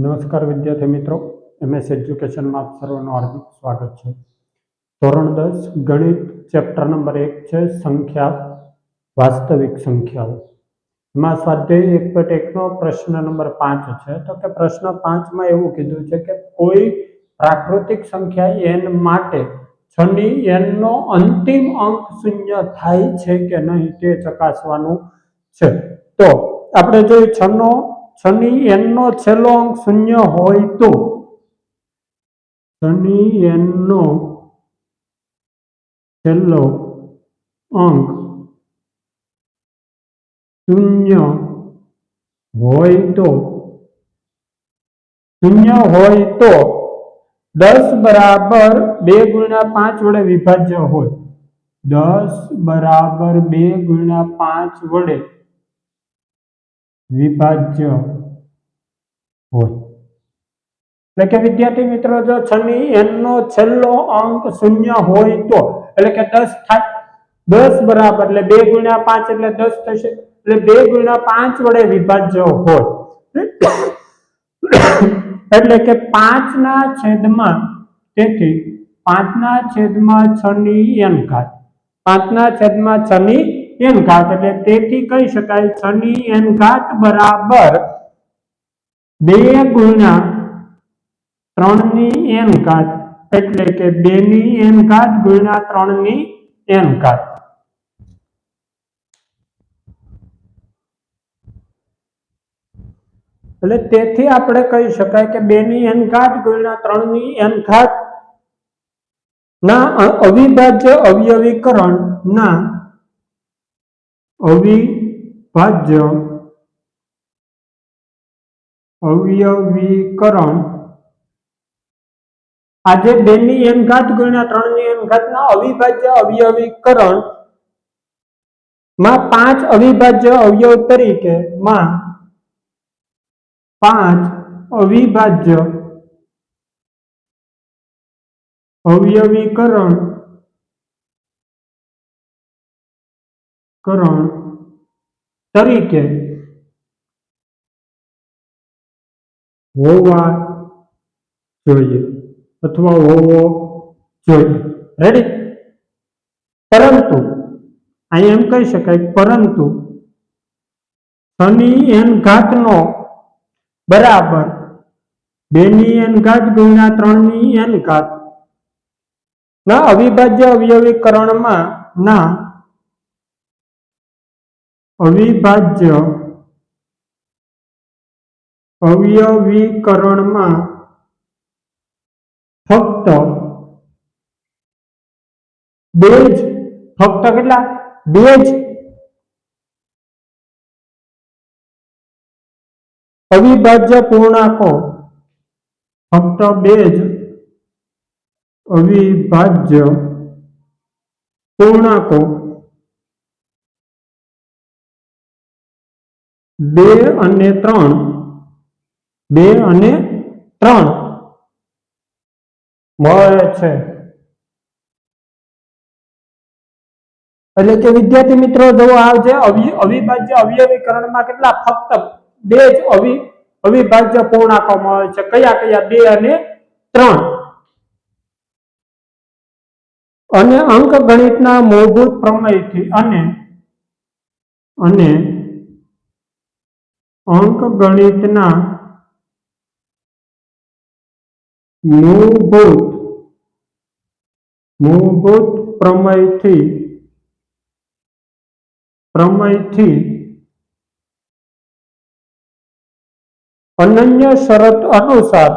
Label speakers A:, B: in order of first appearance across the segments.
A: નમસ્કાર વિદ્યાર્થી મિત્રો, MS એજ્યુકેશનમાં આપ સર્વનું હાર્દિક સ્વાગત છે. ધોરણ 10 ગણિત ચેપ્ટર નંબર 1 છે સંખ્યા, વાસ્તવિક સંખ્યાઓ. એમાં સ્વાધ્યાય 1.1 નો પ્રશ્ન નંબર 5 છે. તો કે પ્રશ્ન 5 માં એવું કીધું છે કે કોઈ પ્રાકૃતિક સંખ્યા n માટે 6 ની n નો અંતિમ અંક શૂન્ય થાય છે કે નહીં તે ચકાસવાનું છે. તો આપણે જોઈએ 6 ની n નો છેલ્લો અંક શૂન્ય હોય તો 6 ની n નો છેલ્લો અંક શૂન્ય હોય તો 10 બરાબર 2 ગુણ્યા 5 વડે વિભાજ્ય હોય. 10 બરાબર 2 ગુણ્યા 5 વડે વિભાજ્ય હોય. એટલે કે વિદ્યાર્થી મિત્રો, જો 6 ની n નો છેલ્લો અંક શૂન્ય હોય તો એટલે કે 10 થાય. 10 બરાબર એટલે 2 ગુણ્યા 5 એટલે 10 થશે. એટલે 2 ગુણ્યા 5 વડે વિભાજ્ય હોય. એટલે કે 5 ના છેદમાં, તેથી 5 ના છેદમાં 6 ની n ઘાત, 5 ના છેદમાં 6 ની n ઘાત, એટલે તેથી કહી શકાય 6 ની n ઘાત બરાબર 2 ગુણ્યા 3 ની n ઘાત, એટલે કે 2 ની n ઘાત ગુણ્યા 3 ની n ઘાત. એટલે તેથી આપણે કહી શકાય કે 2 ની n ઘાત ગુણ્યા 3 ની n ઘાત ના અવિભાજ્ય અવયવીકરણ ના અવિભાજ્ય અવયવીકરણ આજે 2 ની n ઘાત ગુણ્યા 3 ની n ઘાત ના અવિભાજ્ય અવયવીકરણ માં 5 અવિભાજ્ય અવયવ તરીકે માં 5 અવિભાજ્ય અવયવીકરણ તરીકે હોવા જોઈએ અથવા હોવો જોઈએ. રેડી? પરંતુ અહીં એમ કહી શકાય, પરંતુ 6 ની n ઘાત નો બરાબર 2 ની n ઘાત ગુણ્યા 3 ની n ઘાત ના અવિભાજ્ય અવયવીકરણમાં ના અવિભાજ્ય અવયવીકરણમાં ફક્ત બે જ, ફક્ત કેટલા? બે જ અવિભાજ્ય પૂર્ણાંકો, ફક્ત બે જ અવિભાજ્ય પૂર્ણાંકો 2 અને 3 મળે છે. એટલે કે વિદ્યાર્થી મિત્રો, જો આ જે અવિભાજ્ય અવયવીકરણમાં કેટલા ફક્ત બે જ અવિભાજ્ય પૂર્ણાંકો મળે છે. કયા કયા? 2 અને 3. અને અંકગણિતના મૂળભૂત પ્રમેયથી અને અંકગણિતના મૂળભૂત પ્રમેયથી અનન્ય શરત અનુસાર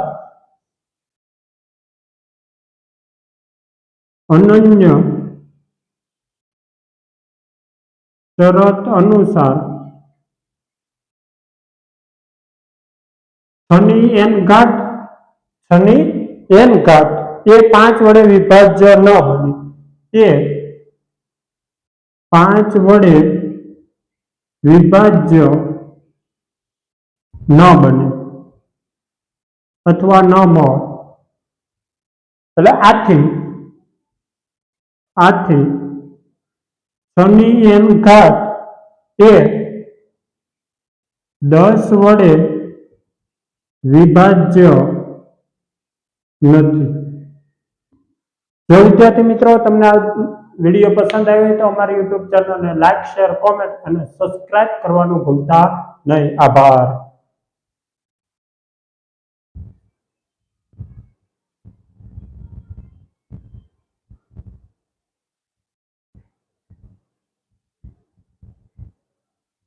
A: છની n ઘાત એ 5 વડે વિભાજ્ય ન બને. એ 5 વડે વિભાજ્ય ન બને અથવા ન મળે. એટલે આથી 6 ની n ઘાત એ 10 વડે વિભાજ્ય નથી. જો વિદ્યાર્થી મિત્રો તમને આ વિડીયો પસંદ આવ્યો હોય તો અમારી યુટ્યુબ ચેનલને લાઈક, શેર, કોમેન્ટ અને સબસ્ક્રાઇબ કરવાનું ભૂલતા નહીં. આભાર.